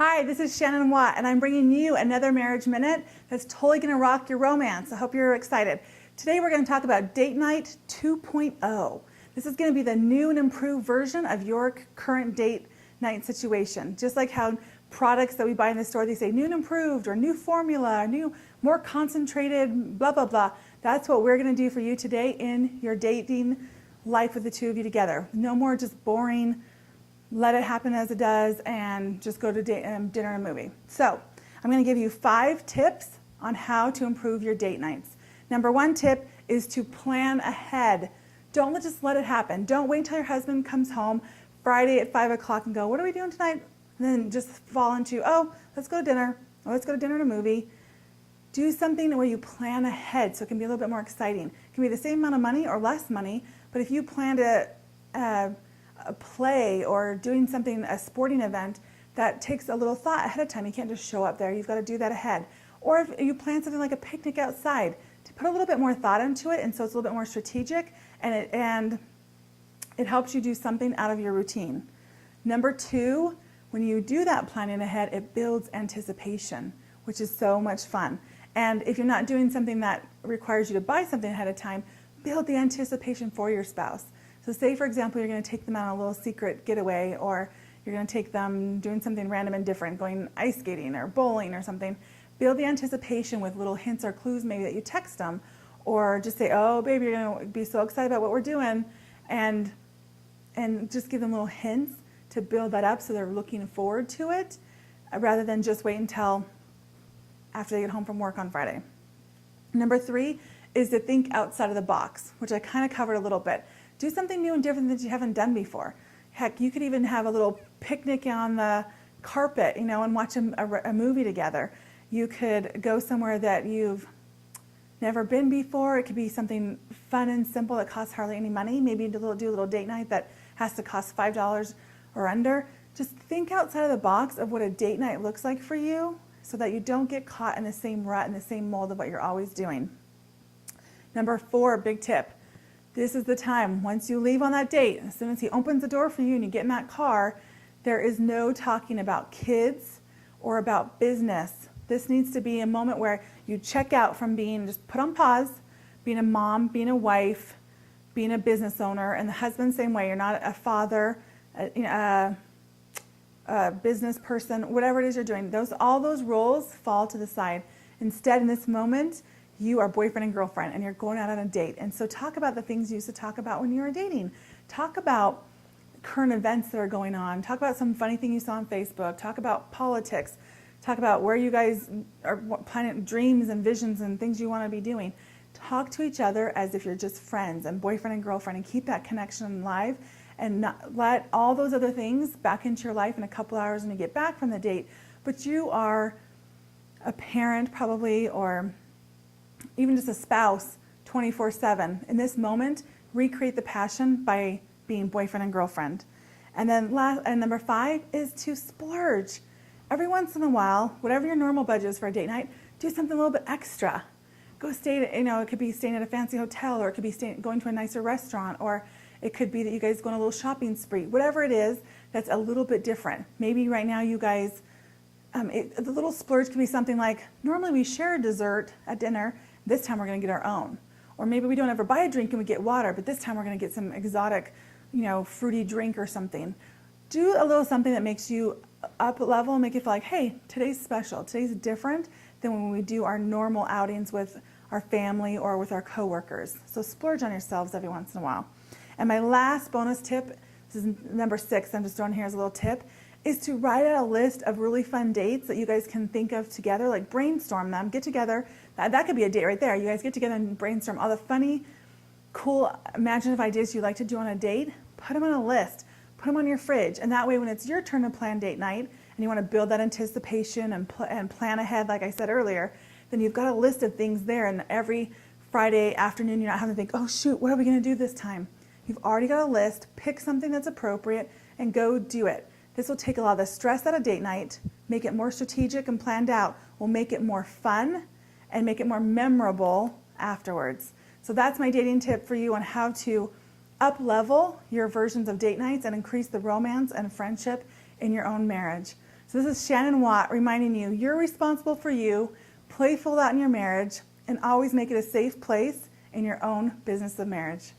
Hi, this is Shannon Watt, and I'm bringing you another Marriage Minute that's totally going to rock your romance. I hope you're excited. Today we're going to talk about Date Night 2.0. This is going to be the new and improved version of your current date night situation. Just like how products that we buy in the store, they say new and improved, or new formula, or new, more concentrated, blah, blah, blah. That's what we're going to do for you today in your dating life with the two of you together. No more just boring, let it happen as it does, and just go to dinner and a movie. So I'm going to give you 5 tips on how to improve your date nights. Number 1 tip is to plan ahead. Don't just let it happen. Don't wait until your husband comes home Friday at 5 o'clock and go, what are we doing tonight? And then just fall into, oh, let's go to dinner. Or let's go to dinner and a movie. Do something where you plan ahead so it can be a little bit more exciting. It can be the same amount of money or less money, but if you plan to a play or doing something, a sporting event, that takes a little thought ahead of time. You can't just show up there. You've got to do that ahead. Or if you plan something like a picnic outside, to put a little bit more thought into it, and so it's a little bit more strategic, and it helps you do something out of your routine. Number 2, when you do that planning ahead, it builds anticipation, which is so much fun. And if you're not doing something that requires you to buy something ahead of time, build the anticipation for your spouse. So say, for example, you're going to take them on a little secret getaway, or you're going to take them doing something random and different, going ice skating or bowling or something. Build the anticipation with little hints or clues maybe that you text them, or just say, oh, baby, you're going to be so excited about what we're doing, and just give them little hints to build that up so they're looking forward to it, rather than just wait until after they get home from work on Friday. Number 3 is to think outside of the box, which I kind of covered a little bit. Do something new and different that you haven't done before. Heck, you could even have a little picnic on the carpet, and watch a movie together. You could go somewhere that you've never been before. It could be something fun and simple that costs hardly any money. Maybe do a little date night that has to cost $5 or under. Just think outside of the box of what a date night looks like for you, so that you don't get caught in the same rut and the same mold of what you're always doing. Number 4, big tip. This is the time, once you leave on that date, as soon as he opens the door for you and you get in that car, there is no talking about kids or about business. This needs to be a moment where you check out from being just put on pause, being a mom, being a wife, being a business owner, and the husband same way. You're not a father, a business person, whatever it is you're doing. All those roles fall to the side. Instead, in this moment, you are boyfriend and girlfriend, and you're going out on a date. And so talk about the things you used to talk about when you were dating. Talk about current events that are going on. Talk about some funny thing you saw on Facebook. Talk about politics. Talk about where you guys are planning dreams and visions and things you want to be doing. Talk to each other as if you're just friends and boyfriend and girlfriend, and keep that connection alive, and not let all those other things back into your life in a couple hours when you get back from the date. But you are a parent probably, or even just a spouse, 24/7. In this moment, recreate the passion by being boyfriend and girlfriend. And then number 5 is to splurge. Every once in a while, whatever your normal budget is for a date night, do something a little bit extra. Go stay at, it could be staying at a fancy hotel, or it could be going to a nicer restaurant, or it could be that you guys go on a little shopping spree. Whatever it is that's a little bit different. Maybe right now you guys, the little splurge can be something like, normally we share a dessert at dinner, this time we're going to get our own. Or maybe we don't ever buy a drink and we get water, but this time we're going to get some exotic, fruity drink or something. Do a little something that makes you up level and make you feel like, hey, today's special. Today's different than when we do our normal outings with our family or with our coworkers. So splurge on yourselves every once in a while. And my last bonus tip, this is number 6, I'm just throwing here as a little tip, is to write out a list of really fun dates that you guys can think of together, like brainstorm them, get together. That could be a date right there. You guys get together and brainstorm all the funny, cool, imaginative ideas you'd like to do on a date. Put them on a list. Put them on your fridge. And that way, when it's your turn to plan date night, and you want to build that anticipation and plan ahead, like I said earlier, then you've got a list of things there. And every Friday afternoon, you're not having to think, oh, shoot, what are we going to do this time? You've already got a list. Pick something that's appropriate and go do it. This will take a lot of the stress out of date night, make it more strategic and planned out, will make it more fun, and make it more memorable afterwards. So that's my dating tip for you on how to up-level your versions of date nights and increase the romance and friendship in your own marriage. So this is Shannon Watt reminding you, you're responsible for you, play full out in your marriage, and always make it a safe place in your own business of marriage.